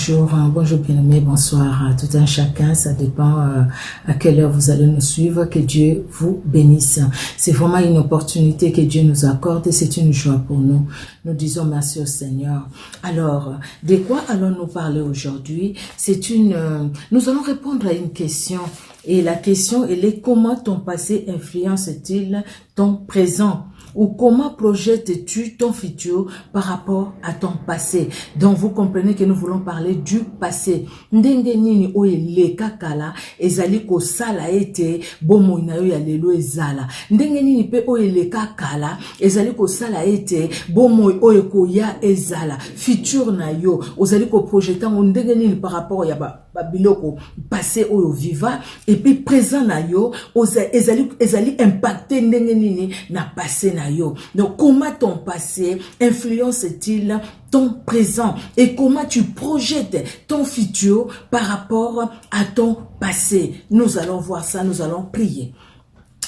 Bonjour bien-aimés, bonsoir à tout un chacun, ça dépend à quelle heure vous allez nous suivre, que Dieu vous bénisse. C'est vraiment une opportunité que Dieu nous accorde et c'est une joie pour nous. Nous disons merci au Seigneur. Alors, de quoi allons-nous parler aujourd'hui? Nous allons répondre à une question et la question elle est: comment ton passé influence-t-il ton présent? Ou comment projettes-tu ton futur par rapport à ton passé? Donc vous comprenez que nous voulons parler du passé. Ndenge nini oyeleka kala ezali ko sala ete bomo na yo ya lelo ezala. Ndenge nini pe oyeleka kala ezali ko sala ete bomo oyeko ya ezala. Futur na yo ozali ko projeter ndenge nini par rapport ya biloko passé oyo viva et puis présent na yo ezali impacter ndenge nini na passé na yo. Donc comment ton passé influence-t-il ton présent et comment tu projettes ton futur par rapport à ton passé? Nous allons voir ça, nous allons prier.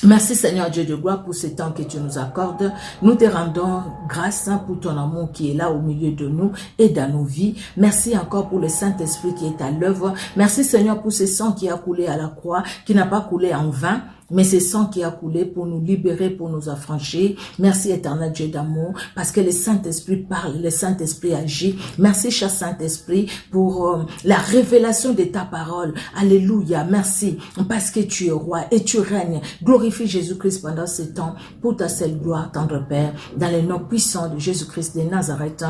Merci Seigneur Dieu de gloire pour ce temps que tu nous accordes. Nous te rendons grâce pour ton amour qui est là au milieu de nous et dans nos vies. Merci encore pour le Saint-Esprit qui est à l'œuvre. Merci Seigneur pour ce sang qui a coulé à la croix, qui n'a pas coulé en vain, mais c'est sang qui a coulé pour nous libérer, pour nous affranchir. Merci éternel Dieu d'amour, parce que le Saint-Esprit parle, le Saint-Esprit agit. Merci cher Saint-Esprit pour la révélation de ta parole. Alléluia, merci, parce que tu es roi et tu règnes. Glorifie Jésus-Christ pendant ce temps, pour ta seule gloire, tendre Père, dans le nom puissant de Jésus-Christ de Nazareth,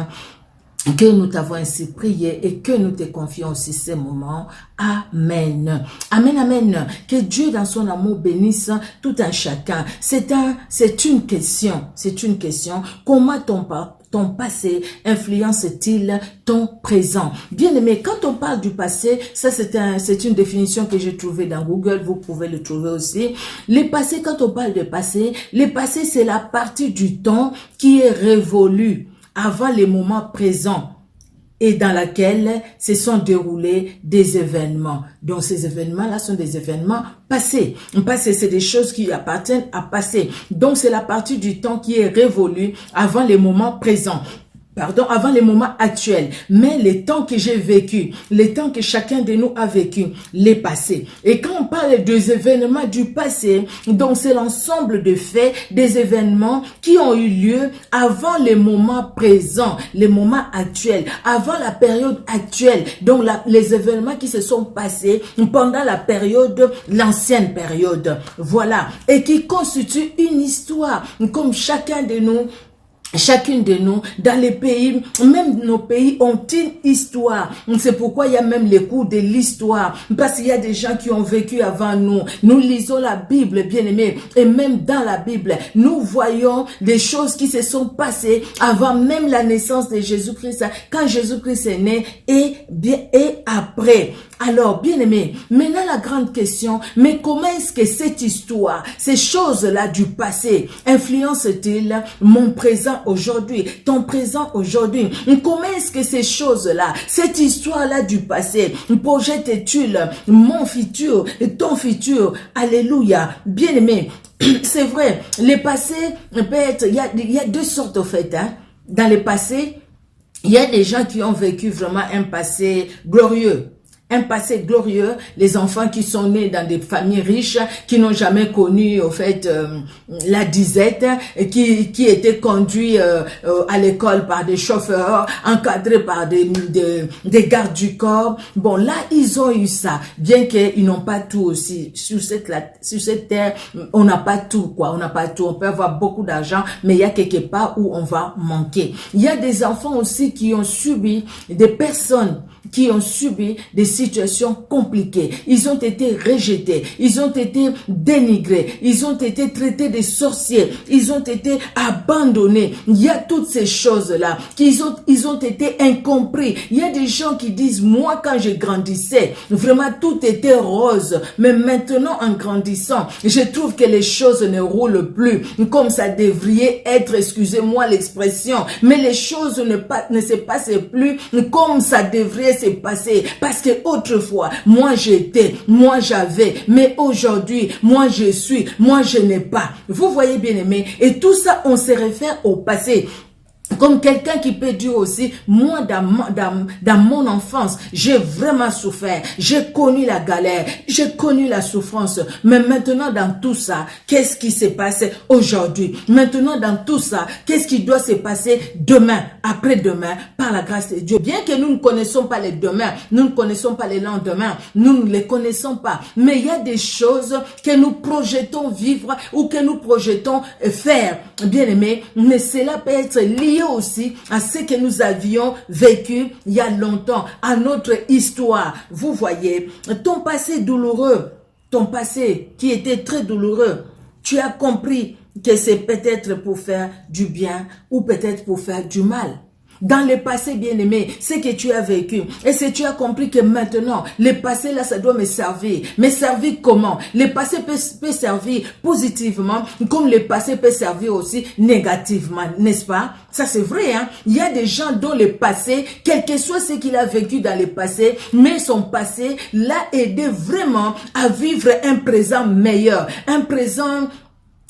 que nous t'avons ainsi prié et que nous te confions aussi ces moments. Amen. Amen, amen. Que Dieu dans son amour bénisse tout un chacun. C'est une question. Comment ton passé influence-t-il ton présent? Bien aimé, quand on parle du passé, ça c'est une définition que j'ai trouvée dans Google, vous pouvez le trouver aussi. Le passé, quand on parle de passé, le passé c'est la partie du temps qui est révolue avant les moments présents et dans laquelle se sont déroulés des événements. Donc ces événements-là sont des événements passés. Passé, c'est des choses qui appartiennent à passé. Donc c'est la partie du temps qui est révolue avant les moments présents. Avant les moments actuels, mais les temps que j'ai vécu, les temps que chacun de nous a vécu, les passés. Et quand on parle des événements du passé, donc c'est l'ensemble de faits, des événements qui ont eu lieu avant les moments présents, les moments actuels, avant la période actuelle. Donc les événements qui se sont passés pendant la période, l'ancienne période. Voilà. Et qui constituent une histoire, comme chacune de nous, dans les pays, même nos pays ont une histoire. C'est pourquoi il y a même les cours de l'histoire. Parce qu'il y a des gens qui ont vécu avant nous. Nous lisons la Bible, bien aimé. Et même dans la Bible, nous voyons des choses qui se sont passées avant même la naissance de Jésus-Christ. Quand Jésus-Christ est né et après. Alors, bien aimé, maintenant la grande question, mais comment est-ce que cette histoire, ces choses-là du passé, influencent-ils mon présent aujourd'hui, ton présent aujourd'hui? Comment est-ce que ces choses-là, cette histoire-là du passé, projette-t-il mon futur, ton futur? Alléluia, bien aimé. C'est vrai, le passé peut être, il y a deux sortes au fait, hein. Dans le passé, il y a des gens qui ont vécu vraiment un passé glorieux. Un passé glorieux, les enfants qui sont nés dans des familles riches, qui n'ont jamais connu, au fait, la disette, qui étaient conduits à l'école par des chauffeurs, encadrés par des gardes du corps. Bon, là, ils ont eu ça, bien qu'ils n'ont pas tout aussi. Sur cette terre, on n'a pas tout, quoi. On n'a pas tout. On peut avoir beaucoup d'argent, mais il y a quelque part où on va manquer. Il y a des enfants aussi qui ont subi, des personnes qui ont subi des situations compliquées. Ils ont été rejetés, ils ont été dénigrés, ils ont été traités de sorciers, ils ont été abandonnés. Il y a toutes ces choses-là, ils ont été incompris. Il y a des gens qui disent, moi quand je grandissais, vraiment tout était rose, mais maintenant en grandissant, je trouve que les choses ne roulent plus comme ça devrait être, excusez-moi l'expression, mais les choses ne se passent plus comme ça devrait se passer, parce que autrefois, moi j'étais, moi j'avais, mais aujourd'hui, moi je suis, moi je n'ai pas. Vous voyez bien aimé, et tout ça, on se réfère au passé. Comme quelqu'un qui peut dire aussi, moi dans mon enfance, j'ai vraiment souffert, j'ai connu la galère, j'ai connu la souffrance, mais maintenant dans tout ça, qu'est-ce qui s'est passé aujourd'hui? Maintenant dans tout ça, qu'est-ce qui doit se passer demain, après-demain, par la grâce de Dieu? Bien que nous ne connaissons pas les demain, nous ne connaissons pas les lendemains, nous ne les connaissons pas, mais il y a des choses que nous projetons vivre ou que nous projetons faire, bien aimé, mais cela peut être lié aussi à ce que nous avions vécu il y a longtemps, à notre histoire. Vous voyez, ton passé douloureux, ton passé qui était très douloureux, tu as compris que c'est peut-être pour faire du bien ou peut-être pour faire du mal. Dans le passé, bien-aimé, ce que tu as vécu, et si tu as compris que maintenant, le passé là, ça doit me servir. Me servir comment? Le passé peut servir positivement, comme le passé peut servir aussi négativement, n'est-ce pas? Ça c'est vrai, hein? Il y a des gens dont le passé, quel que soit ce qu'il a vécu dans le passé, mais son passé l'a aidé vraiment à vivre un présent meilleur, un présent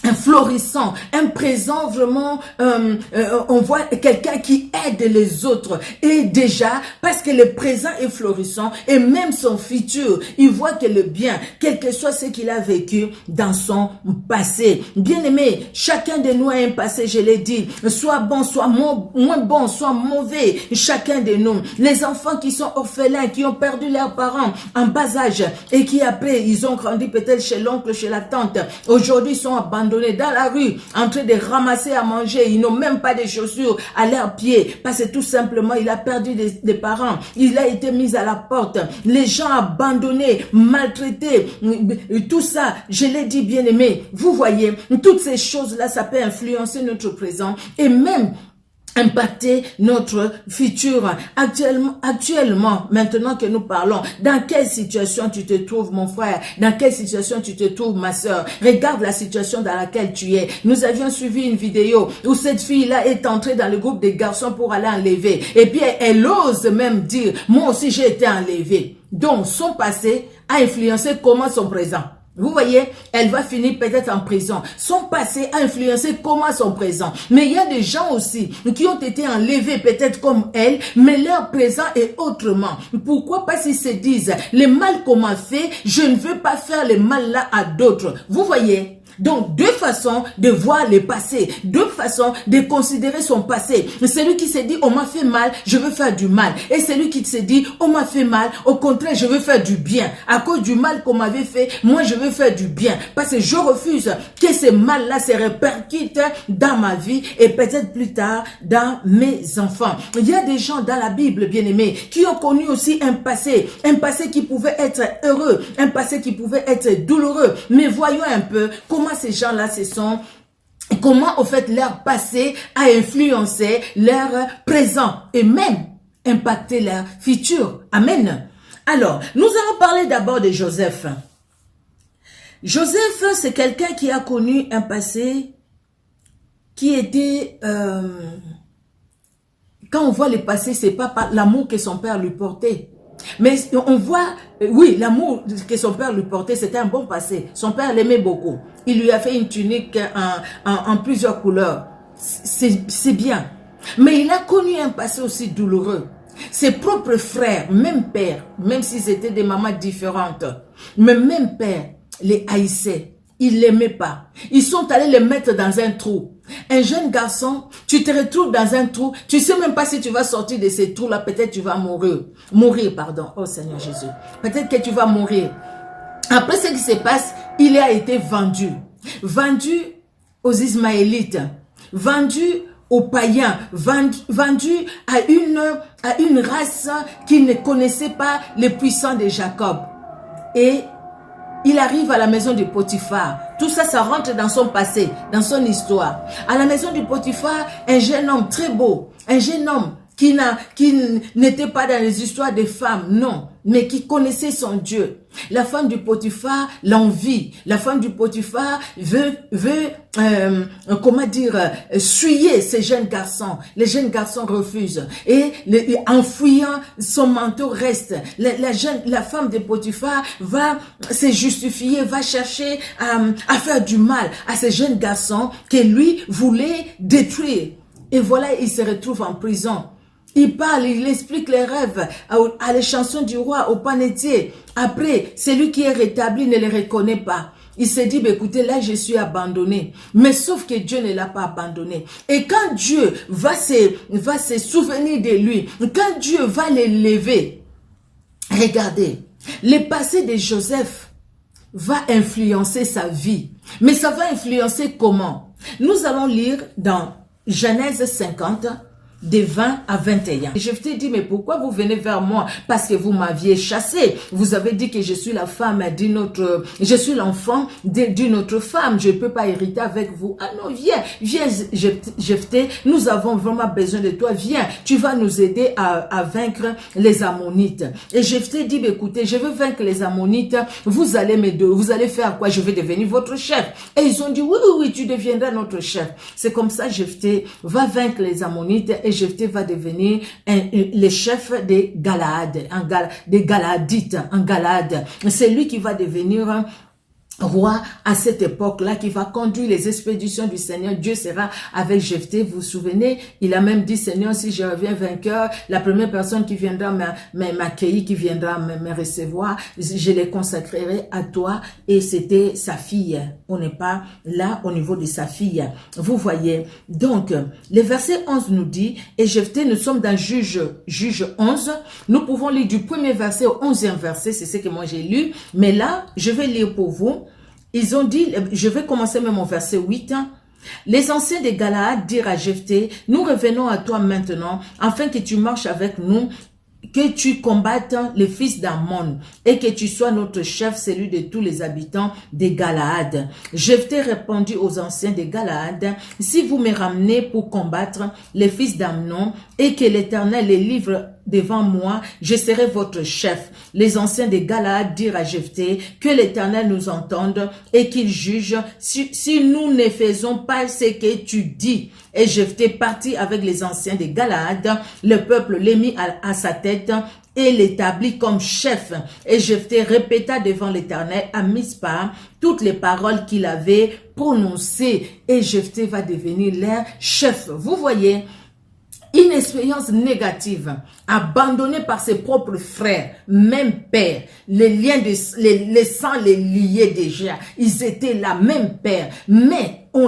un florissant, un présent vraiment, on voit quelqu'un qui aide les autres. Et déjà, parce que le présent est florissant, et même son futur, il voit que le bien, quel que soit ce qu'il a vécu dans son passé. Bien aimé, chacun de nous a un passé, je l'ai dit, soit bon, soit moins bon, soit mauvais. Chacun de nous, les enfants qui sont orphelins, qui ont perdu leurs parents en bas âge, et qui après, ils ont grandi peut-être chez l'oncle, chez la tante, aujourd'hui ils sont abandonnés dans la rue, en train de ramasser à manger, ils n'ont même pas de chaussures à leurs pieds, parce que tout simplement, il a perdu des parents, il a été mis à la porte, les gens abandonnés, maltraités, tout ça, je l'ai dit bien aimé, vous voyez, toutes ces choses-là, ça peut influencer notre présent, et même impacter notre futur. Actuellement, maintenant que nous parlons, dans quelle situation tu te trouves, mon frère? Dans quelle situation tu te trouves, ma soeur? Regarde la situation dans laquelle tu es. Nous avions suivi une vidéo où cette fille-là est entrée dans le groupe des garçons pour aller enlever. Et puis, elle ose même dire, moi aussi j'ai été enlevée. Donc, son passé a influencé comment son présent. Vous voyez, elle va finir peut-être en prison. Son passé a influencé comment son présent. Mais il y a des gens aussi qui ont été enlevés peut-être comme elle, mais leur présent est autrement. Pourquoi? Parce qu'ils se disent, le mal qu'on m'a fait, je ne veux pas faire le mal là à d'autres. Vous voyez? Donc, deux façons de voir le passé, deux façons de considérer son passé. Celui qui se dit, on m'a fait mal, je veux faire du mal. Et celui qui se dit, on m'a fait mal, au contraire, je veux faire du bien. À cause du mal qu'on m'avait fait, moi, je veux faire du bien. Parce que je refuse que ce mal-là se répercute dans ma vie et peut-être plus tard dans mes enfants. Il y a des gens dans la Bible, bien aimés, qui ont connu aussi un passé qui pouvait être heureux, un passé qui pouvait être douloureux. Mais voyons un peu comment ces gens-là se sont, comment au fait leur passé a influencé leur présent et même impacté leur futur. Amen. Alors, nous allons parler d'abord de Joseph. Joseph, c'est quelqu'un qui a connu un passé qui était... quand on voit le passé, c'est pas par l'amour que son père lui portait. Mais on voit, oui, l'amour que son père lui portait, c'était un bon passé. Son père l'aimait beaucoup. Il lui a fait une tunique en plusieurs couleurs. C'est bien. Mais il a connu un passé aussi douloureux. Ses propres frères, même père, même s'ils étaient des mamans différentes, mais même père, les haïssaient. Ils l'aimaient pas. Ils sont allés le mettre dans un trou. Un jeune garçon, tu te retrouves dans un trou, tu sais même pas si tu vas sortir de ce trou-là, peut-être tu vas mourir. Mourir, pardon. Oh Seigneur Jésus. Peut-être que tu vas mourir. Après ce qui se passe, il a été vendu. Vendu aux Ismaélites. Vendu aux païens. Vendu à une race qui ne connaissait pas les puissants de Jacob. Et il arrive à la maison de Potiphar. Tout ça, ça rentre dans son passé, dans son histoire. À la maison de Potiphar, un jeune homme très beau, un jeune homme qui n'était pas dans les histoires des femmes, non, mais qui connaissait son Dieu. La femme du Potiphar l'envie. La femme du Potiphar veut comment dire, suyer ces jeunes garçons. Les jeunes garçons refusent. Et en fouillant, son manteau reste. La femme de Potiphar va se justifier, va chercher à faire du mal à ces jeunes garçons que lui voulait détruire. Et voilà, il se retrouve en prison. Il parle, il explique les rêves à les chansons du roi, au panetier. Après, celui qui est rétabli ne les reconnaît pas. Il se dit, bah, écoutez, là, je suis abandonné. Mais sauf que Dieu ne l'a pas abandonné. Et quand Dieu va se souvenir de lui, quand Dieu va l'élever, regardez, le passé de Joseph va influencer sa vie. Mais ça va influencer comment? Nous allons lire dans Genèse 50, de 20 à 21. Je t'ai dit, mais pourquoi vous venez vers moi? Parce que vous m'aviez chassé. Vous avez dit que je suis la femme d'une autre, je suis l'enfant d'une autre femme. Je ne peux pas hériter avec vous. Ah non, viens, Jephthé, nous avons vraiment besoin de toi. Viens, tu vas nous aider à vaincre les Ammonites. Et Jephthé dit, écoutez, je veux vaincre les Ammonites. Vous allez m'aider. Vous allez faire quoi? Je vais devenir votre chef. Et ils ont dit, oui, tu deviendras notre chef. C'est comme ça, Jephthé va vaincre les Ammonites. Et Jephthé va devenir le chef des Galaad, des Galadites en Galade. C'est lui qui va devenir roi à cette époque-là, qui va conduire les expéditions du Seigneur. Dieu sera avec Jephthé. Vous vous souvenez, il a même dit, Seigneur, si je reviens vainqueur, la première personne qui viendra m'accueillir, qui viendra me recevoir, je les consacrerai à toi. Et c'était sa fille. On n'est pas là au niveau de sa fille. Vous voyez. Donc, le verset 11 nous dit, et Jephthé, nous sommes dans Juge 11. Nous pouvons lire du premier verset au 11e verset. C'est ce que moi j'ai lu. Mais là, je vais lire pour vous. Ils ont dit, je vais commencer même au verset 8. Les anciens de Galaad dirent à Jephthé, nous revenons à toi maintenant, afin que tu marches avec nous, que tu combattes les fils d'Ammon et que tu sois notre chef, celui de tous les habitants de Galaad. Jephthé répondit aux anciens de Galaad, si vous me ramenez pour combattre les fils d'Ammon et que l'Éternel les livre devant moi, je serai votre chef. Les anciens de Galaad dirent à Jephthé, que l'Éternel nous entende et qu'il juge si nous ne faisons pas ce que tu dis. Et Jephthé partit avec les anciens de Galaad, le peuple les mit à sa tête et l'établit comme chef. Et Jephthé répéta devant l'Éternel à Mispa toutes les paroles qu'il avait prononcées. Et Jephthé va devenir leur chef. Vous voyez, une expérience négative, abandonnée par ses propres frères, même père, les liens les sangs les liaient déjà, ils étaient la même père, mais on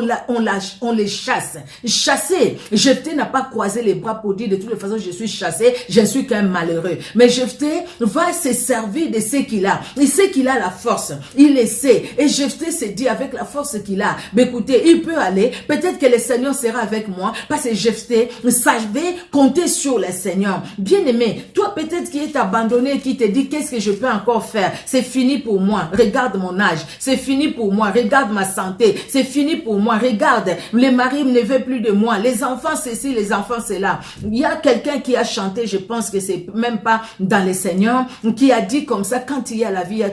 les chasse. Chassé, Jephthé n'a pas croisé les bras pour dire de toutes les façons je suis chassé, je suis qu'un malheureux. Mais Jephthé va se servir de ce qu'il a. Il sait qu'il a la force, il le sait. Et Jephthé se dit avec la force qu'il a, mais écoutez, il peut aller, peut-être que le Seigneur sera avec moi, parce que Jephthé savait compter sur le Seigneur. Bien-aimé, toi peut-être qui es abandonné, qui te dit qu'est-ce que je peux encore faire, c'est fini pour moi, regarde mon âge, c'est fini pour moi, regarde ma santé, c'est fini pour moi, regarde, les maris ne veulent plus de moi, les enfants c'est ci, les enfants c'est là. Il y a quelqu'un qui a chanté, je pense que c'est même pas dans le Seigneur, qui a dit comme ça, quand il y a la vie,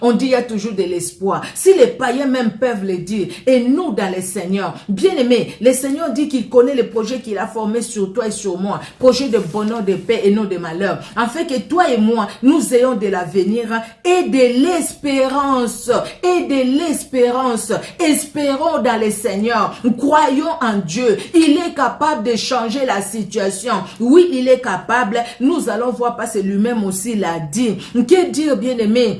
on dit il y a toujours de l'espoir. Si les païens même peuvent le dire, et nous dans le Seigneur, bien aimé, le Seigneur dit qu'il connaît les projets qu'il a formés sur toi et sur moi, projet de bonheur, de paix et non de malheur, afin que toi et moi, nous ayons de l'avenir et de l'espérance, espérons dans le Seigneur, croyons en Dieu, il est capable de changer la situation, oui il est capable, nous allons voir parce que lui-même aussi l'a dit. Que dire bien aimé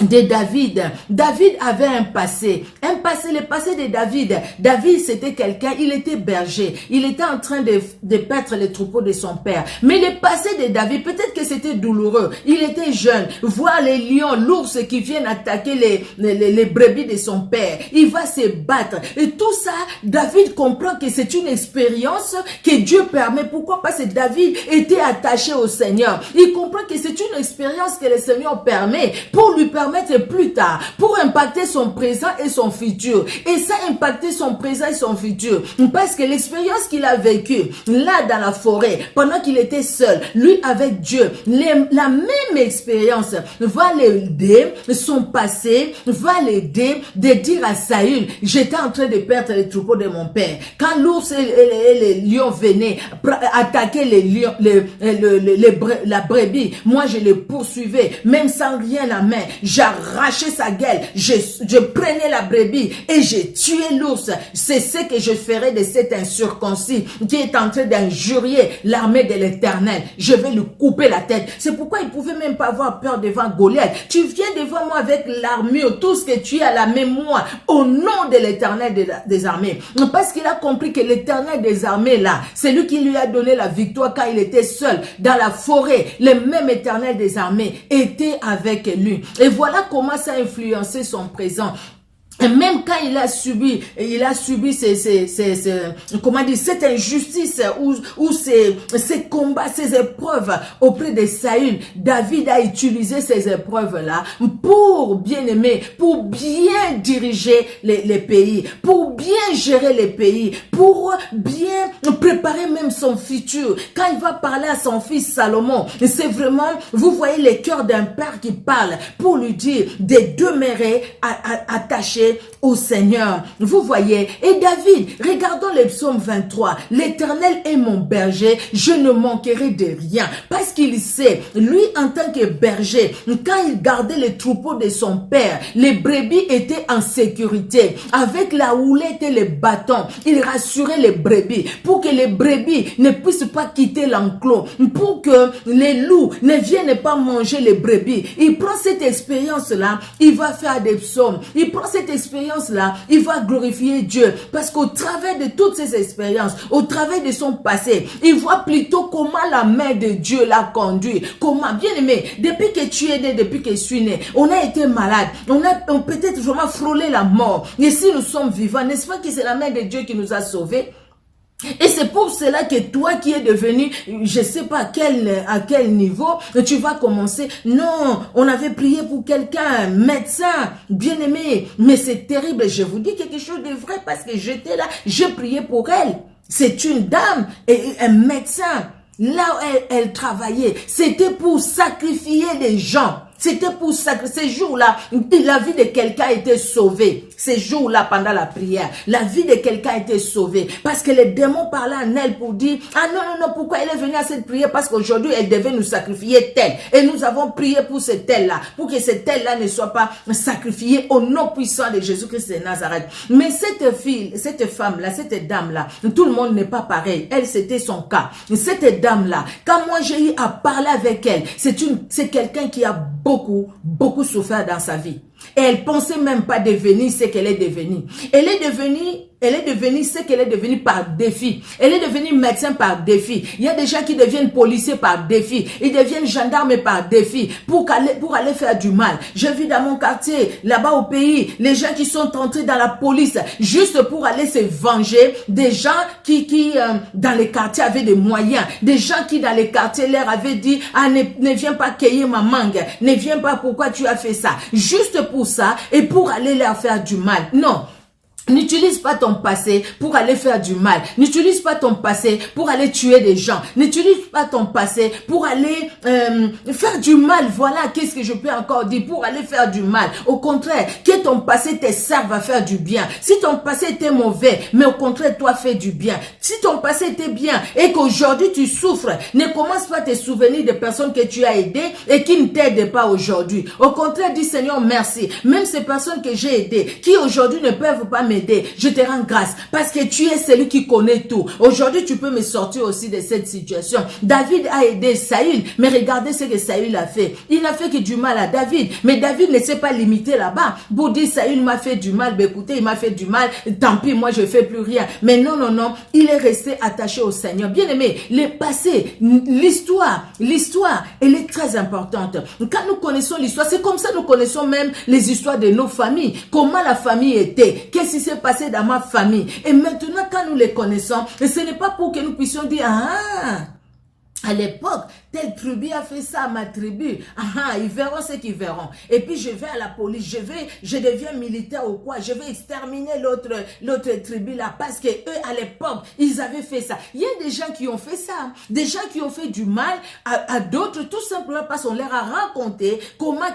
de David? David avait un passé, le passé de David. David c'était quelqu'un, il était berger, il était en train de paître les troupeaux de son père. Mais le passé de David, peut-être que c'était douloureux, il était jeune, voir les lions, l'ours qui viennent attaquer les brebis de son père, il va se battre. Et tout ça, David comprend que c'est une expérience que Dieu permet. Pourquoi? Parce que David était attaché au Seigneur. Il comprend que c'est une expérience que le Seigneur permet pour lui permettre plus tard, pour impacter son présent et son futur. Et ça impacter son présent et son futur. Parce que l'expérience qu'il a vécue, là dans la forêt, pendant qu'il était seul, lui avec Dieu, la même expérience va l'aider, son passé va l'aider de dire à Saül, j'étais en train de perdre les troupeaux de mon père. Quand l'ours et les lions venaient attaquer les lions, la brebis, moi je les poursuivais, même sans rien à main. j'arrachais sa gueule, je prenais la brebis et j'ai tué l'ours. C'est ce que je ferai de cet incirconcis qui est en train d'injurier l'armée de l'Éternel. Je vais lui couper la tête. C'est pourquoi il pouvait même pas avoir peur devant Goliath. Tu viens devant moi avec l'armure, tout ce que tu as à la mémoire, au nom de l'Éternel des armées. Parce qu'il a compris que l'Éternel des armées là, c'est lui qui lui a donné la victoire quand il était seul dans la forêt. Le même Éternel des armées était avec lui. Et voilà comment ça a influencé son présent. Et même quand il a subi comment dire, cette injustice ou ces combats, ces épreuves auprès de Saül, David a utilisé ces épreuves-là pour bien aimer, pour bien diriger les pays, pour bien gérer les pays, pour bien préparer même son futur. Quand il va parler à son fils Salomon, c'est vraiment, vous voyez le cœur d'un père qui parle pour lui dire de demeurer attaché au Seigneur. Vous voyez, et David, regardons le psaume 23, l'Éternel est mon berger, je ne manquerai de rien, parce qu'il sait, lui en tant que berger, quand il gardait les troupeaux de son père, les brebis étaient en sécurité, avec la houlette et les bâtons, il rassurait les brebis, pour que les brebis ne puissent pas quitter l'enclos, pour que les loups ne viennent pas manger les brebis. Il prend cette expérience-là, il va faire des psaumes, il prend cette expérience-là, il va glorifier Dieu. Parce qu'au travers de toutes ces expériences, au travers de son passé, il voit plutôt comment la main de Dieu l'a conduit. Comment, bien aimé, depuis que tu es né, depuis que je suis né, on a été malade, on peut-être vraiment frôlé la mort. Et si nous sommes vivants, n'est-ce pas que c'est la main de Dieu qui nous a sauvés? Et c'est pour cela que toi qui es devenu, je sais pas à quel niveau, tu vas commencer. Non, on avait prié pour quelqu'un, médecin, bien-aimé, mais c'est terrible. Je vous dis quelque chose de vrai parce que j'étais là, j'ai prié pour elle. C'est une dame et un médecin. Là où elle travaillait, c'était pour sacrifier les gens. C'était pour sacrifier. Ces jours-là, la vie de quelqu'un était sauvée. Ces jours-là, pendant la prière, la vie de quelqu'un était sauvée. Parce que les démons parlaient en elle pour dire, ah non, non, non, pourquoi elle est venue à cette prière? Parce qu'aujourd'hui, elle devait nous sacrifier telle. Et nous avons prié pour cette telle-là, pour que cette telle-là ne soit pas sacrifiée au nom puissant de Jésus-Christ de Nazareth. Mais cette fille, cette femme-là, cette dame-là, tout le monde n'est pas pareil. Elle, c'était son cas. Cette dame-là, quand moi j'ai eu à parler avec elle, c'est quelqu'un qui a beaucoup souffert dans sa vie. Et elle pensait même pas devenir ce qu'elle est devenue. Elle est devenue ce qu'elle est devenue par défi. Elle est devenue médecin par défi. Il y a des gens qui deviennent policiers par défi. Ils deviennent gendarmes par défi pour aller faire du mal. J'ai vu dans mon quartier, là-bas au pays, les gens qui sont entrés dans la police juste pour aller se venger des gens qui dans les quartiers avaient des moyens. Des gens qui dans les quartiers leur avaient dit, ah, ne viens pas cueillir ma mangue. Ne viens pas, pourquoi tu as fait ça? Juste pour ça et pour aller leur faire du mal. Non. N'utilise pas ton passé pour aller faire du mal. N'utilise pas ton passé pour aller tuer des gens. N'utilise pas ton passé pour aller faire du mal. Voilà, qu'est-ce que je peux encore dire? Pour aller faire du mal. Au contraire, que ton passé te serve à faire du bien. Si ton passé était mauvais, mais au contraire, toi, fais du bien. Si ton passé était bien et qu'aujourd'hui tu souffres, ne commence pas à te souvenir des personnes que tu as aidées et qui ne t'aident pas aujourd'hui. Au contraire, dis Seigneur, merci. Même ces personnes que j'ai aidées, qui aujourd'hui ne peuvent pas m'aider, je te rends grâce parce que tu es celui qui connaît tout. Aujourd'hui, tu peux me sortir aussi de cette situation. David a aidé Saül, mais regardez ce que Saül a fait. Il n'a fait que du mal à David, mais David ne s'est pas limité là-bas pour dire Saül m'a fait du mal. Ben écoutez, il m'a fait du mal, tant pis, moi je fais plus rien. Mais non, non, non, il est resté attaché au Seigneur. Bien aimé, le passé, l'histoire, elle est très importante. Quand nous connaissons l'histoire, c'est comme ça que nous connaissons même les histoires de nos familles. Comment la famille était, qu'est-ce qui s'est passé dans ma famille. Et maintenant, quand nous les connaissons, ce n'est pas pour que nous puissions dire, ah, à l'époque, telle tribu a fait ça à ma tribu. Ah, ils verront ce qu'ils verront. Et puis je vais à la police, je deviens militaire ou quoi, je vais exterminer l'autre tribu là parce que eux à l'époque, ils avaient fait ça. Il y a des gens qui ont fait ça, des gens qui ont fait du mal à d'autres tout simplement parce qu'on leur a raconté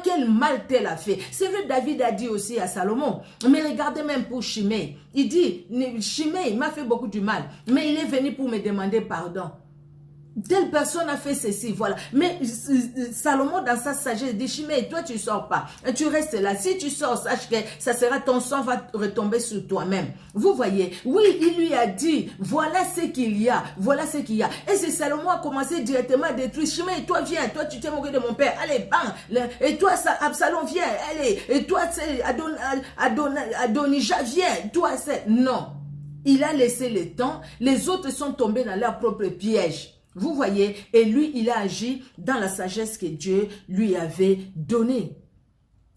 quel mal tel a fait. C'est vrai, David a dit aussi à Salomon, mais regardez même pour Shimei, il dit, Shimei m'a fait beaucoup du mal, mais il est venu pour me demander pardon. telle personne a fait ceci, voilà. Mais Salomon, dans sa sagesse, dit, Shimei, toi, tu sors pas. Tu restes là. Si tu sors, sache que ça sera, ton sang va retomber sur toi-même. Vous voyez, oui, il lui a dit, voilà ce qu'il y a, voilà ce qu'il y a. Et c'est Salomon a commencé directement à détruire. Shimei, toi, viens, toi, tu t'es moqué de mon père. Allez, bang. Et toi, Absalom, viens, allez. Et toi, c'est Adonijah, viens. Toi, c'est... Non. Il a laissé le temps. Les autres sont tombés dans leur propre piège. Vous voyez, et lui, il a agi dans la sagesse que Dieu lui avait donnée.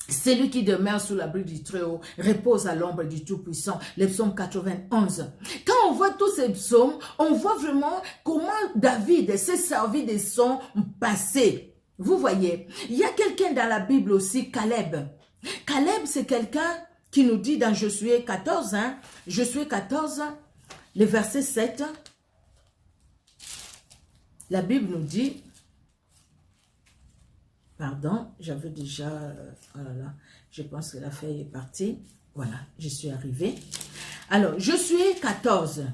Celui qui demeure sous l'abri du Très-Haut repose à l'ombre du Tout-Puissant. Le psaume 91. Quand on voit tous ces psaumes, on voit vraiment comment David s'est servi de son passé. Vous voyez, il y a quelqu'un dans la Bible aussi, Caleb. Caleb, c'est quelqu'un qui nous dit dans Josué 14, Josué 14, le verset 7, la Bible nous dit, pardon, j'avais déjà, oh là là, je pense que la feuille est partie. Voilà, je suis arrivée. Alors, Josué 14.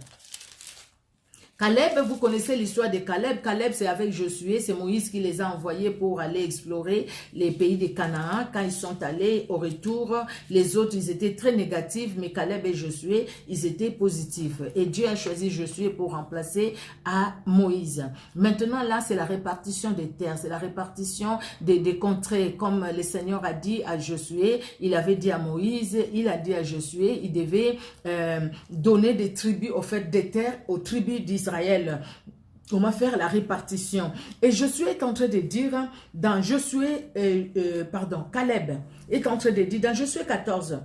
Caleb, vous connaissez l'histoire de Caleb. Caleb, c'est avec Josué, c'est Moïse qui les a envoyés pour aller explorer les pays de Canaan. Quand ils sont allés au retour, les autres, ils étaient très négatifs, mais Caleb et Josué, ils étaient positifs. Et Dieu a choisi Josué pour remplacer à Moïse. Maintenant, là, c'est la répartition des terres, c'est la répartition des contrées. Comme le Seigneur a dit à Josué, il avait dit à Moïse, il a dit à Josué, il devait donner des tribus, au fait, des terres aux tribus d'Israël. Comment faire la répartition. Et Josué est en train de dire dans Caleb est en train de dire dans Josué 14,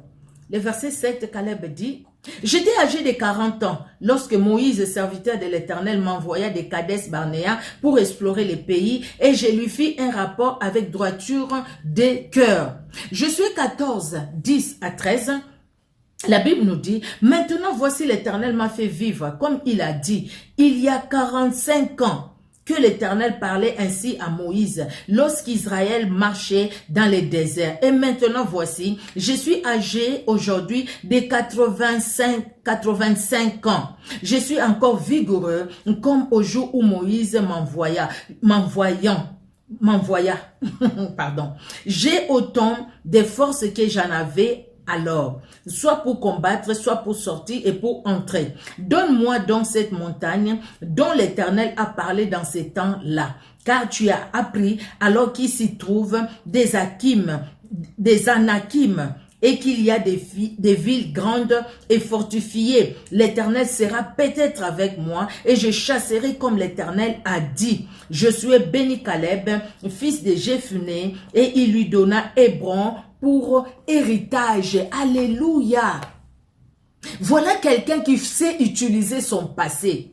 le verset 7, Caleb dit, j'étais âgé de 40 ans lorsque Moïse, serviteur de l'Éternel, m'envoya de Kadès Barnéa pour explorer les pays et je lui fis un rapport avec droiture de cœur. Josué 14, 10 à 13, la Bible nous dit, maintenant voici l'Éternel m'a fait vivre, comme il a dit, il y a 45 ans que l'Éternel parlait ainsi à Moïse, lorsqu'Israël marchait dans les déserts. Et maintenant voici, je suis âgé aujourd'hui de 85 ans. Je suis encore vigoureux, comme au jour où Moïse m'envoya. Pardon. J'ai autant de force que j'en avais alors, soit pour combattre, soit pour sortir et pour entrer. Donne-moi donc cette montagne dont l'Éternel a parlé dans ces temps-là, car tu as appris alors qu'il s'y trouve des Anakim, et qu'il y a des villes grandes et fortifiées. L'Éternel sera peut-être avec moi et je chasserai comme l'Éternel a dit. Je suis béni Caleb, fils de Jephuné, et il lui donna Hébron pour héritage. Alléluia. Voilà quelqu'un qui sait utiliser son passé.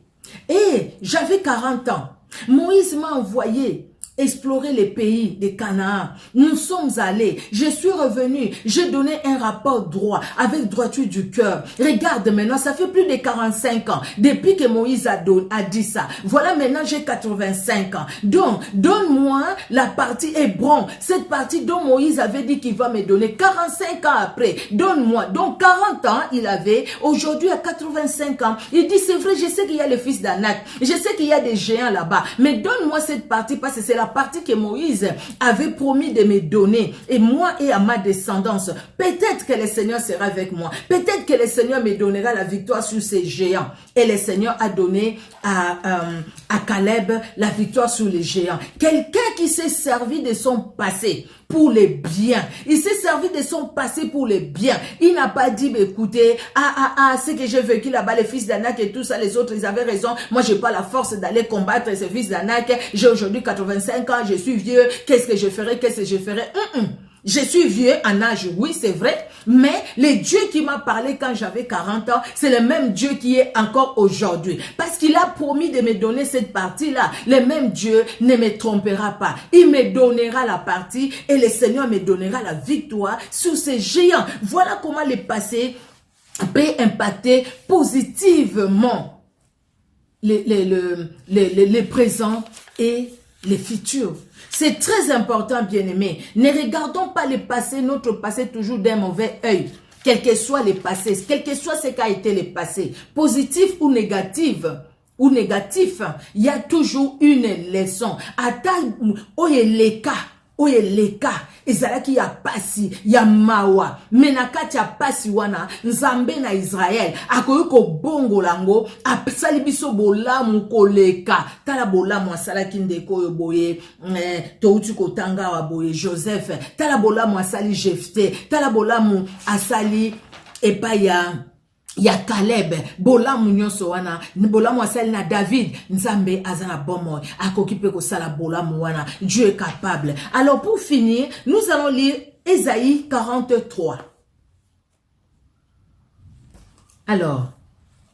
Et j'avais 40 ans. Moïse m'a envoyé explorer les pays de Canaan. Nous sommes allés. Je suis revenu. J'ai donné un rapport droit, avec droiture du cœur. Regarde maintenant, ça fait plus de 45 ans depuis que Moïse a dit ça. Voilà, maintenant j'ai 85 ans. Donc, donne-moi la partie Hébron. Cette partie dont Moïse avait dit qu'il va me donner 45 ans après. Donne-moi. Donc, 40 ans, il avait. Aujourd'hui, à 85 ans, il dit, c'est vrai, je sais qu'il y a le fils d'Anak. Je sais qu'il y a des géants là-bas. Mais donne-moi cette partie parce que c'est la partie que Moïse avait promis de me donner, et moi et à ma descendance. Peut-être que le Seigneur sera avec moi. Peut-être que le Seigneur me donnera la victoire sur ces géants. Et le Seigneur a donné à Caleb la victoire sur les géants. Quelqu'un qui s'est servi de son passé pour les biens. Il s'est servi de son passé pour les biens. Il n'a pas dit, écoutez, ce que j'ai vécu là-bas, les fils d'Anak et tout ça, les autres, ils avaient raison. Moi, j'ai pas la force d'aller combattre ces fils d'Anak. J'ai aujourd'hui 85 ans, je suis vieux. Qu'est-ce que je ferai? Qu'est-ce que je ferai? Je suis vieux en âge, oui, c'est vrai. Mais le Dieu qui m'a parlé quand j'avais 40 ans, c'est le même Dieu qui est encore aujourd'hui. Parce qu'il a promis de me donner cette partie-là. Le même Dieu ne me trompera pas. Il me donnera la partie et le Seigneur me donnera la victoire sur ces géants. Voilà comment le passé peut impacter positivement les présents et les futurs. C'est très important, bien-aimés. Ne regardons pas le passé, notre passé toujours d'un mauvais œil. Quel que soit le passé, quel que soit ce qu'a été le passé, positif ou négatif, ou négatif, il y a toujours une leçon. Ata oyeleka, ezalaki ya pasi, ya mawa, menakati ya pasi wana, nzambe na Israël, akoyoko bongo lango, apesali biso bolamu koleka, tala bolamu asalaki ndeko yo boye, touti kotanga wa boye Joseph, tala bolamu asali Jephthé, tala bolamu asali ya Caleb, bolamu nyonso wana, bolamu asali na David, nzambe azana bomo, akokipe ko sala bolamu wana, Dieu est capable. Alors pour finir, nous allons lire Ésaïe 43. Alors,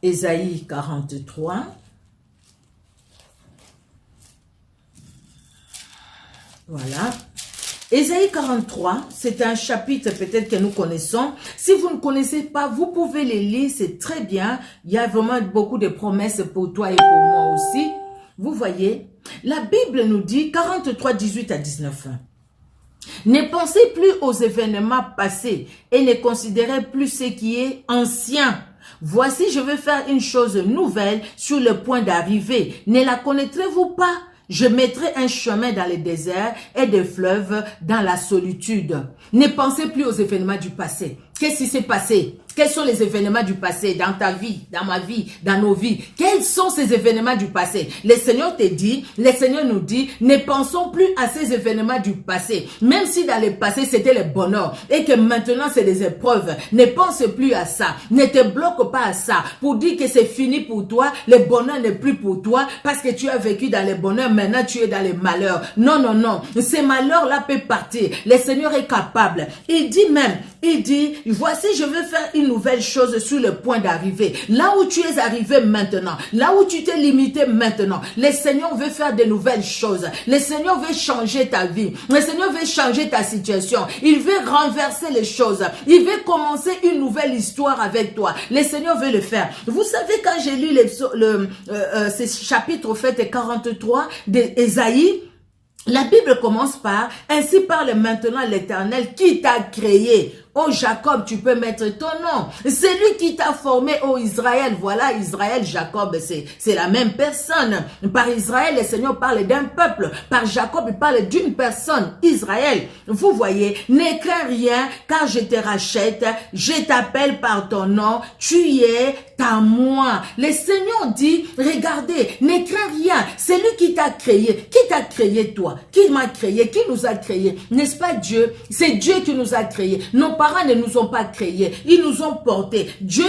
Ésaïe 43. Voilà. Ésaïe 43, c'est un chapitre peut-être que nous connaissons. Si vous ne connaissez pas, vous pouvez les lire, c'est très bien. Il y a vraiment beaucoup de promesses pour toi et pour moi aussi. Vous voyez, la Bible nous dit 43, 18 à 19. Ne pensez plus aux événements passés et ne considérez plus ce qui est ancien. Voici, je vais faire une chose nouvelle sur le point d'arriver. Ne la connaîtrez-vous pas? Je mettrai un chemin dans le désert et des fleuves dans la solitude. Ne pensez plus aux événements du passé. Qu'est-ce qui s'est passé? Quels sont les événements du passé dans ta vie, dans ma vie, dans nos vies? Quels sont ces événements du passé? Le Seigneur te dit, le Seigneur nous dit, ne pensons plus à ces événements du passé. Même si dans le passé, c'était le bonheur et que maintenant, c'est des épreuves. Ne pense plus à ça. Ne te bloque pas à ça pour dire que c'est fini pour toi. Le bonheur n'est plus pour toi parce que tu as vécu dans le bonheur. Maintenant, tu es dans le malheur. Non, non, non. Ces malheurs-là peuvent partir. Le Seigneur est capable. Il dit même, il dit, voici, je veux faire une nouvelle chose sur le point d'arriver. Là où tu es arrivé maintenant, là où tu t'es limité maintenant, le Seigneur veut faire de nouvelles choses. Le Seigneur veut changer ta vie. Le Seigneur veut changer ta situation. Il veut renverser les choses. Il veut commencer une nouvelle histoire avec toi. Le Seigneur veut le faire. Vous savez, quand j'ai lu ce chapitre au fait 43 d'Ésaïe, la Bible commence par « Ainsi parle maintenant l'Éternel qui t'a créé. » Oh Jacob, tu peux mettre ton nom. C'est lui qui t'a formé, oh Israël. Voilà, Israël, Jacob, c'est la même personne. Par Israël, le Seigneur parle d'un peuple. Par Jacob, il parle d'une personne, Israël. Vous voyez, ne crains rien, car je te rachète. Je t'appelle par ton nom. Tu es à moi. Le Seigneur dit, regardez, ne crains rien. C'est lui qui t'a créé. Qui t'a créé, toi? Qui m'a créé? Qui nous a créé? N'est-ce pas Dieu? C'est Dieu qui nous a créé. Nos parents ne nous ont pas créés. Ils nous ont portés. Dieu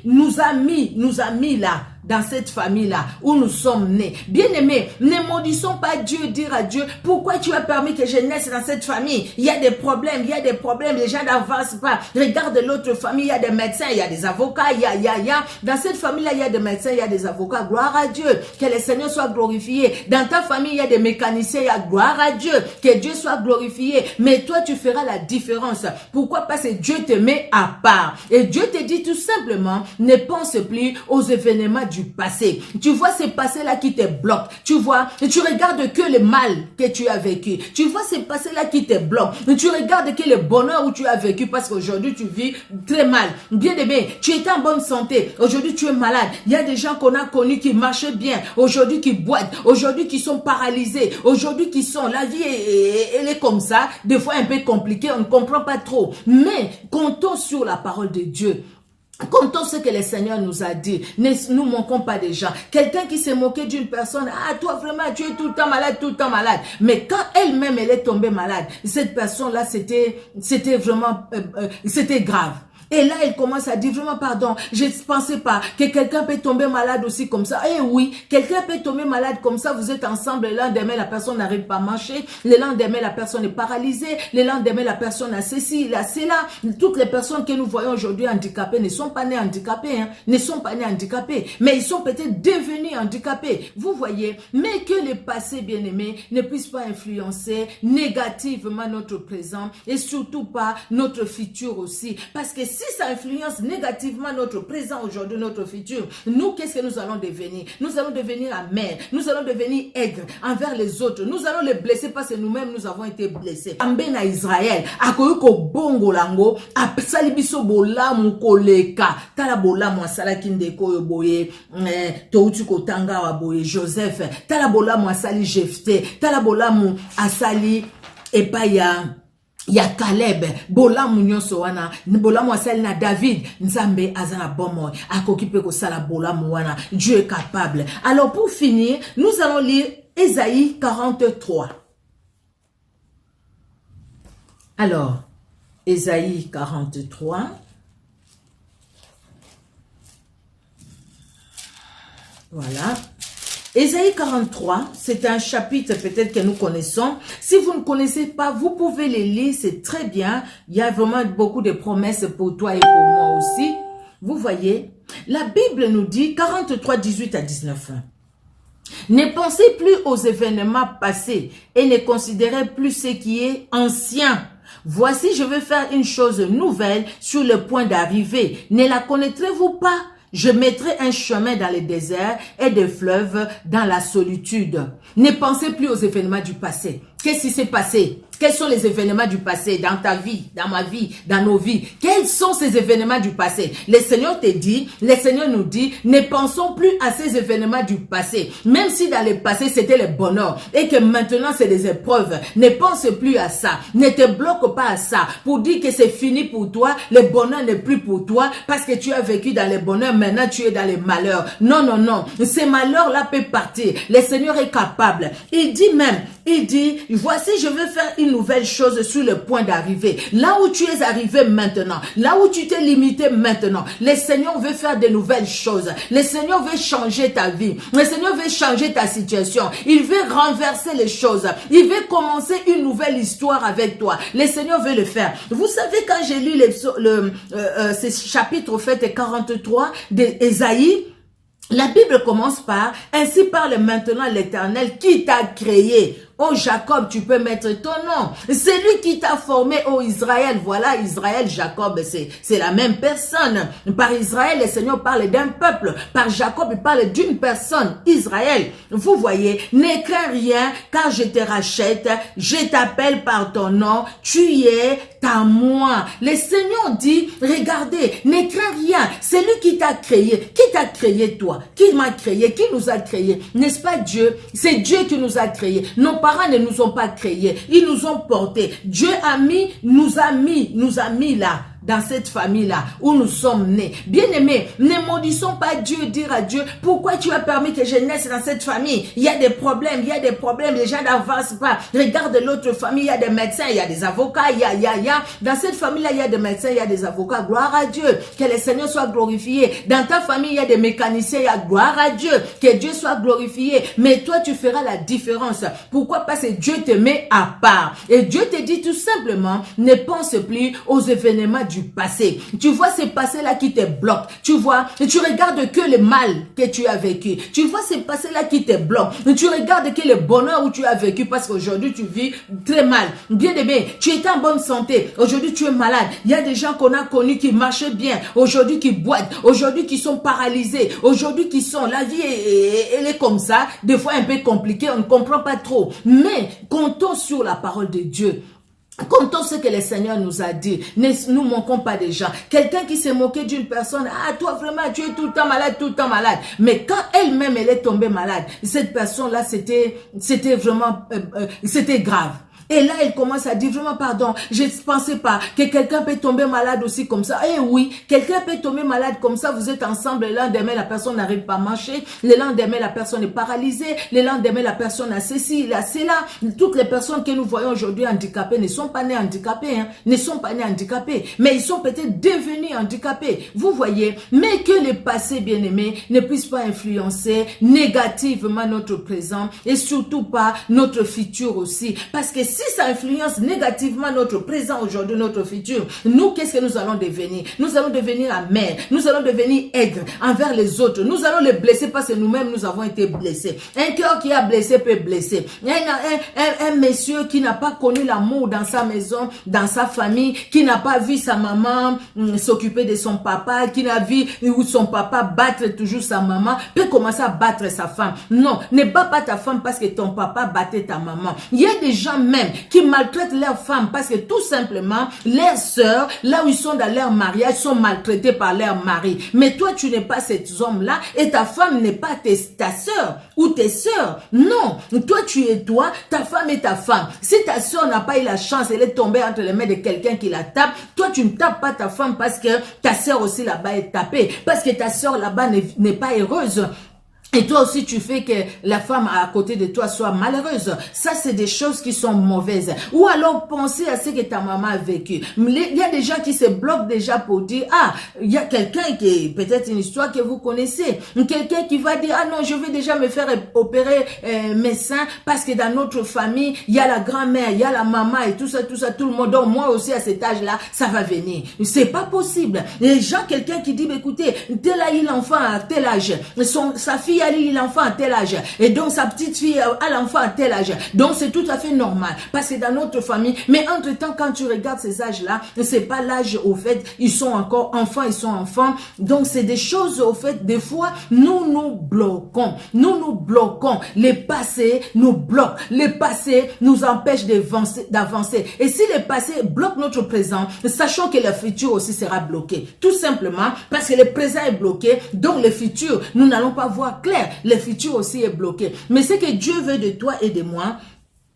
nous a mis là, dans cette famille-là, où nous sommes nés. Bien-aimés, ne maudissons pas Dieu, dire à Dieu, pourquoi tu as permis que je naisse dans cette famille? Il y a des problèmes, les gens n'avancent pas. Regarde l'autre famille, il y a des médecins, il y a des avocats, il y a. Dans cette famille-là, il y a des médecins, il y a des avocats. Gloire à Dieu. Que le Seigneur soit glorifié. Dans ta famille, il y a des mécaniciens, il y a gloire à Dieu. Que Dieu soit glorifié. Mais toi, tu feras la différence. Pourquoi? Parce que Dieu te met à part. Et Dieu te dit tout simplement, ne pense plus aux événements du passé. Tu vois ce passé-là qui te bloque. Tu vois, tu regardes que le mal que tu as vécu. Tu vois ce passé-là qui te bloque. Tu regardes que le bonheur où tu as vécu parce qu'aujourd'hui tu vis très mal. Bien aimé, tu étais en bonne santé. Aujourd'hui tu es malade. Il y a des gens qu'on a connus qui marchaient bien. Aujourd'hui qui boitent. Aujourd'hui qui sont paralysés. Aujourd'hui qui sont... La vie, elle est comme ça. Des fois un peu compliquée. On ne comprend pas trop. Mais comptons sur la parole de Dieu. Comptons ce que le Seigneur nous a dit. Ne nous manquons pas des gens. Quelqu'un qui s'est moqué d'une personne. Ah, toi vraiment, tu es tout le temps malade. Mais quand elle-même, elle est tombée malade, cette personne-là, c'était vraiment, c'était grave. Et là, elle commence à dire vraiment pardon. Je ne pensais pas que quelqu'un peut tomber malade aussi comme ça. Eh oui, quelqu'un peut tomber malade comme ça. Vous êtes ensemble. Le lendemain, la personne n'arrive pas à marcher. Le lendemain, la personne est paralysée. Le lendemain, la personne a ceci, là, c'est là. Toutes les personnes que nous voyons aujourd'hui handicapées ne sont pas nées handicapées, hein. Ne sont pas nées handicapées. Mais ils sont peut-être devenus handicapés. Vous voyez. Mais que le passé, bien-aimé, ne puisse pas influencer négativement notre présent et surtout pas notre futur aussi. Parce que si ça influence négativement notre présent aujourd'hui, notre futur, nous, qu'est-ce que nous allons devenir? Nous allons devenir amers, nous allons devenir aigres envers les autres, nous allons les blesser parce que nous-mêmes, nous avons été blessés. Ambena Israël, akoyuko bongo lango, apesali biso bolamu koleka, tala bolamu asala kindeko yo boye, touti kotanga wa boye, Joseph, tala bolamu asali Jephthé, tala bolamu asali epaya ya Caleb, bolamu nyonso wana, bolamu asali na David, nzambe azana bomo, akokipe ko sala bolamu wana, Dieu est capable. Alors pour finir, nous allons lire Ésaïe 43. Alors, Ésaïe 43. Voilà. Ésaïe 43, c'est un chapitre peut-être que nous connaissons. Si vous ne connaissez pas, vous pouvez les lire, c'est très bien. Il y a vraiment beaucoup de promesses pour toi et pour moi aussi. Vous voyez, la Bible nous dit 43, 18 à 19. Ne pensez plus aux événements passés et ne considérez plus ce qui est ancien. Voici, je vais faire une chose nouvelle sur le point d'arriver. Ne la connaîtrez-vous pas? Je mettrai un chemin dans le désert et des fleuves dans la solitude. Ne pensez plus aux événements du passé. Qu'est-ce qui s'est passé? Quels sont les événements du passé dans ta vie, dans ma vie, dans nos vies? Quels sont ces événements du passé? Le Seigneur te dit, le Seigneur nous dit, ne pensons plus à ces événements du passé. Même si dans le passé, c'était le bonheur et que maintenant, c'est des épreuves. Ne pense plus à ça. Ne te bloque pas à ça pour dire que c'est fini pour toi. Le bonheur n'est plus pour toi parce que tu as vécu dans le bonheur. Maintenant, tu es dans les malheurs. Non, non, non. Ces malheurs-là peuvent partir. Le Seigneur est capable. Il dit même, il dit, voici, je veux faire une nouvelle chose sur le point d'arriver. Là où tu es arrivé maintenant, là où tu t'es limité maintenant, le Seigneur veut faire de nouvelles choses. Le Seigneur veut changer ta vie. Le Seigneur veut changer ta situation. Il veut renverser les choses. Il veut commencer une nouvelle histoire avec toi. Le Seigneur veut le faire. Vous savez, quand j'ai lu ce chapitre au fait 43 d'Ésaïe, la Bible commence par « Ainsi parle maintenant l'Éternel qui t'a créé. » Oh Jacob, tu peux mettre ton nom. C'est lui qui t'a formé, oh Israël. Voilà, Israël, Jacob, c'est la même personne. Par Israël, le Seigneur parle d'un peuple. Par Jacob, il parle d'une personne, Israël. Vous voyez, ne crains rien, car je te rachète. Je t'appelle par ton nom. Tu es à moi. Le Seigneur dit, regardez, ne crains rien. C'est lui qui t'a créé. Qui t'a créé, toi? Qui m'a créé? Qui nous a créé? N'est-ce pas Dieu? C'est Dieu qui nous a créé. Non pas parents ne nous ont pas créés, ils nous ont portés. Dieu nous a mis là, dans cette famille-là, où nous sommes nés. Bien-aimés, ne maudissons pas Dieu, dire à Dieu, pourquoi tu as permis que je naisse dans cette famille? Il y a des problèmes, les gens n'avancent pas. Regarde l'autre famille, il y a des médecins, il y a des avocats, il y a. Dans cette famille-là, il y a des médecins, il y a des avocats. Gloire à Dieu, que le Seigneur soit glorifié. Dans ta famille, il y a des mécaniciens, il y a gloire à Dieu, que Dieu soit glorifié. Mais toi, tu feras la différence. Pourquoi? Parce que Dieu te met à part. Et Dieu te dit tout simplement, ne pense plus aux événements du passé. Tu vois ces passés-là qui te bloquent. Tu vois, tu regardes que le mal que tu as vécu. Tu vois ces passés-là qui te bloquent. Tu regardes que le bonheur où tu as vécu parce qu'aujourd'hui tu vis très mal. Bien aimé, tu étais en bonne santé. Aujourd'hui tu es malade. Il y a des gens qu'on a connus qui marchaient bien. Aujourd'hui qui boitent. Aujourd'hui qui sont paralysés. Aujourd'hui qui sont... La vie elle est comme ça. Des fois un peu compliquée. On ne comprend pas trop. Mais comptons sur la parole de Dieu. Comptons ce que le Seigneur nous a dit. Ne nous manquons pas des gens. Quelqu'un qui s'est moqué d'une personne. Ah, toi vraiment, tu es tout le temps malade. Mais quand elle-même, elle est tombée malade, cette personne-là, c'était vraiment, c'était grave. Et là, elle commence à dire vraiment pardon. Je ne pensais pas que quelqu'un peut tomber malade aussi comme ça. Eh oui, quelqu'un peut tomber malade comme ça. Vous êtes ensemble. Le lendemain, la personne n'arrive pas à marcher. Le lendemain, la personne est paralysée. Le lendemain, la personne a ceci, il a cela. Toutes les personnes que nous voyons aujourd'hui handicapées ne sont pas nées handicapées. Ne sont pas nées handicapées. Mais ils sont peut-être devenus handicapés. Vous voyez. Mais que le passé, bien-aimé, ne puisse pas influencer négativement notre présent et surtout pas notre futur aussi. Parce que si ça influence négativement notre présent aujourd'hui, notre futur, nous, qu'est-ce que nous allons devenir? Nous allons devenir amers, nous allons devenir aigres envers les autres, nous allons les blesser parce que nous-mêmes, nous avons été blessés. Un cœur qui a blessé peut blesser. Un monsieur qui n'a pas connu l'amour dans sa maison, dans sa famille, qui n'a pas vu sa maman s'occuper de son papa, qui n'a vu où son papa battre toujours sa maman, peut commencer à battre sa femme. Non, ne bats pas ta femme parce que ton papa battait ta maman. Il y a des gens même qui maltraitent leurs femmes parce que tout simplement, leurs sœurs, là où ils sont dans leur mariage, sont maltraités par leur mari. Mais toi, tu n'es pas cet homme-là et ta femme n'est pas ta sœur ou tes sœurs. Non, toi, tu es toi, ta femme est ta femme. Si ta sœur n'a pas eu la chance, elle est tombée entre les mains de quelqu'un qui la tape, toi, tu ne tapes pas ta femme parce que ta sœur aussi là-bas est tapée, parce que ta sœur là-bas n'est pas heureuse. Et toi aussi, tu fais que la femme à côté de toi soit malheureuse. Ça, c'est des choses qui sont mauvaises. Ou alors, penser à ce que ta maman a vécu. Il y a des gens qui se bloquent déjà pour dire, ah, il y a quelqu'un qui, peut-être une histoire que vous connaissez. Quelqu'un qui va dire, ah non, je vais déjà me faire opérer mes seins parce que dans notre famille, il y a la grand-mère, il y a la maman et tout ça, tout le monde. Donc, moi aussi, à cet âge-là, ça va venir. C'est pas possible. Les gens, quelqu'un qui dit, écoutez, tel a eu l'enfant à tel âge. Sa fille a eu l'enfant à tel âge et donc sa petite fille a l'enfant à tel âge, donc c'est tout à fait normal parce que dans notre famille, mais entre temps quand tu regardes ces âges là, c'est pas l'âge au fait, ils sont encore enfants, ils sont enfants, donc c'est des choses au fait, des fois nous bloquons, les passés nous bloquent, les passés nous empêchent d'avancer et si les passés bloquent notre présent, sachant que le futur aussi sera bloqué, tout simplement parce que le présent est bloqué, donc le futur, nous n'allons pas voir clair, le futur aussi est bloqué. Mais ce que Dieu veut de toi et de moi,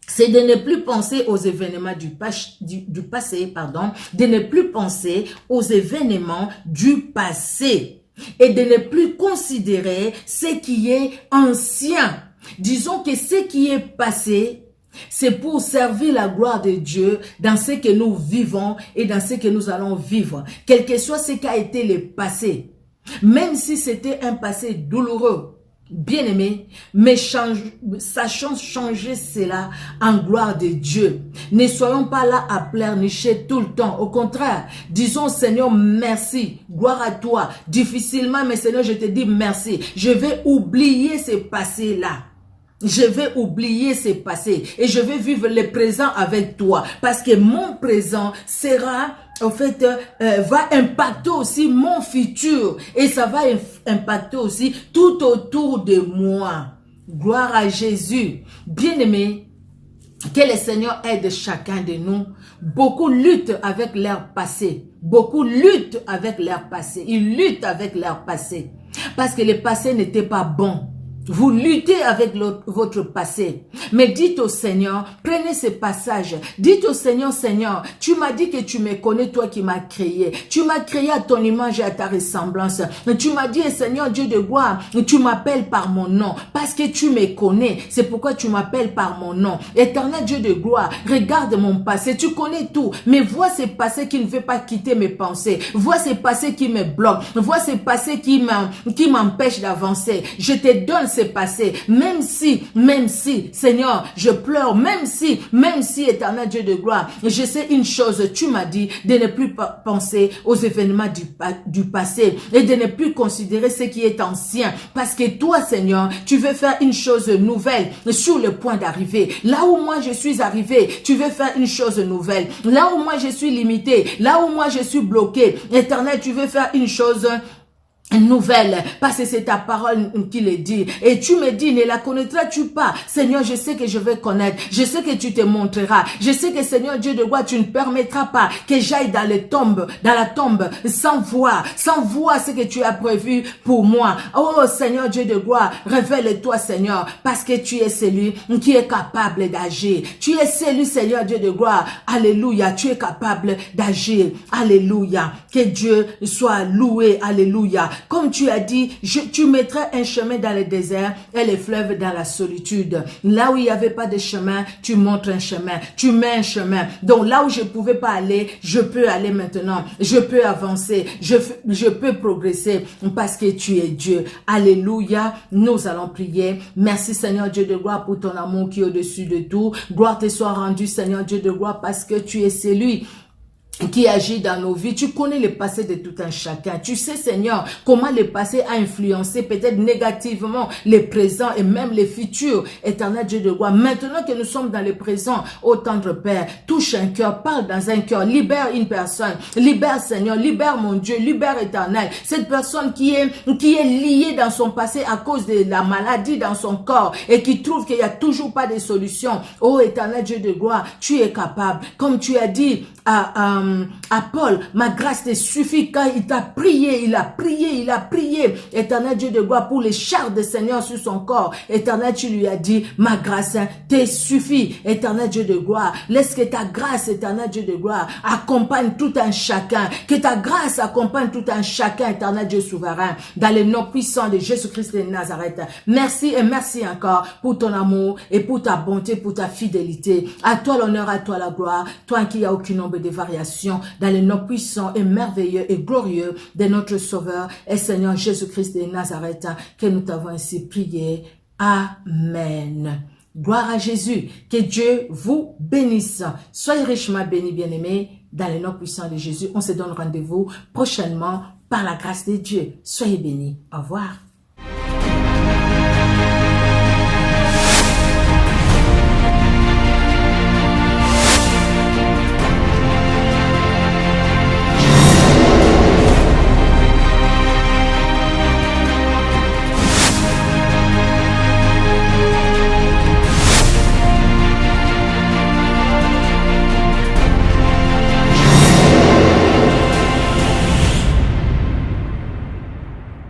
c'est de ne plus penser aux événements du passé, de ne plus penser aux événements du passé et de ne plus considérer ce qui est ancien. Disons que ce qui est passé, c'est pour servir la gloire de Dieu dans ce que nous vivons et dans ce que nous allons vivre. Quel que soit ce qui a été le passé, même si c'était un passé douloureux, bien aimé, mais sachons changer cela en gloire de Dieu. Ne soyons pas là à pleurnicher tout le temps. Au contraire, disons Seigneur merci, gloire à toi. Difficilement, mais Seigneur, je te dis merci. Je vais oublier ce passé-là. Je vais oublier ces passés et je vais vivre le présent avec toi parce que mon présent sera, en fait, va impacter aussi mon futur et ça va impacter aussi tout autour de moi. Gloire à Jésus. Bien-aimé, que le Seigneur aide chacun de nous. Beaucoup luttent avec leur passé. Beaucoup luttent avec leur passé. Ils luttent avec leur passé parce que le passé n'était pas bon. Vous luttez avec votre passé. Mais dites au Seigneur, prenez ce passage. Dites au Seigneur, Seigneur, tu m'as dit que tu me connais, toi qui m'as créé. Tu m'as créé à ton image et à ta ressemblance. Tu m'as dit, Seigneur Dieu de gloire, tu m'appelles par mon nom. Parce que tu me connais. C'est pourquoi tu m'appelles par mon nom. Éternel Dieu de gloire, regarde mon passé. Tu connais tout. Mais vois ce passé qui ne veut pas quitter mes pensées. Vois ce passé qui me bloque. Vois ce passé qui m'empêche d'avancer. Je te donne ce passé, même si, Seigneur, je pleure, même si, éternel Dieu de gloire, je sais une chose, tu m'as dit de ne plus penser aux événements du passé et de ne plus considérer ce qui est ancien, parce que toi, Seigneur, tu veux faire une chose nouvelle sur le point d'arriver. Là où moi je suis arrivé, tu veux faire une chose nouvelle. Là où moi je suis limité, là où moi je suis bloqué, éternel, tu veux faire une chose nouvelle, parce que c'est ta parole qui le dit. Et tu me dis, ne la connaîtras-tu pas? Seigneur, je sais que je vais connaître. Je sais que tu te montreras. Je sais que, Seigneur Dieu de gloire, tu ne permettras pas que j'aille dans la tombe, sans voir ce que tu as prévu pour moi. Oh, Seigneur Dieu de gloire, révèle-toi, Seigneur, parce que tu es celui qui est capable d'agir. Tu es celui, Seigneur Dieu de gloire. Alléluia. Tu es capable d'agir. Alléluia. Que Dieu soit loué. Alléluia. Comme tu as dit, tu mettrais un chemin dans le désert et les fleuves dans la solitude. Là où il n'y avait pas de chemin, tu montres un chemin, tu mets un chemin. Donc là où je pouvais pas aller, je peux aller maintenant. Je peux avancer, je peux progresser parce que tu es Dieu. Alléluia, nous allons prier. Merci Seigneur Dieu de gloire pour ton amour qui est au-dessus de tout. Gloire te soit rendue Seigneur Dieu de gloire parce que tu es celui qui agit dans nos vies. Tu connais le passé de tout un chacun. Tu sais, Seigneur, comment le passé a influencé peut-être négativement les présents et même les futurs. Éternel Dieu de gloire, maintenant que nous sommes dans le présent, ô tendre Père, touche un cœur, parle dans un cœur, libère une personne, libère Seigneur, libère mon Dieu, libère Éternel. Cette personne qui est liée dans son passé à cause de la maladie dans son corps et qui trouve qu'il n'y a toujours pas de solution. Ô Éternel Dieu de gloire, tu es capable. Comme tu as dit à Paul, ma grâce te suffit. Quand il t'a prié, il a prié. Éternel Dieu de gloire, pour les chars de Seigneur sur son corps. Éternel, tu lui as dit, ma grâce te suffit. Éternel Dieu de gloire, laisse que ta grâce, Éternel Dieu de gloire, accompagne tout un chacun. Que ta grâce accompagne tout un chacun, Éternel Dieu souverain. Dans le nom puissant de Jésus-Christ de Nazareth. Merci et merci encore pour ton amour et pour ta bonté, pour ta fidélité. À toi l'honneur, à toi la gloire. Toi qui n'as aucun nombre de variations, dans le nom puissant et merveilleux et glorieux de notre Sauveur et Seigneur Jésus-Christ de Nazareth, que nous t'avons ainsi prié. Amen. Gloire à Jésus. Que Dieu vous bénisse. Soyez richement bénis, bien-aimés, dans le nom puissant de Jésus. On se donne rendez-vous prochainement par la grâce de Dieu. Soyez bénis. Au revoir.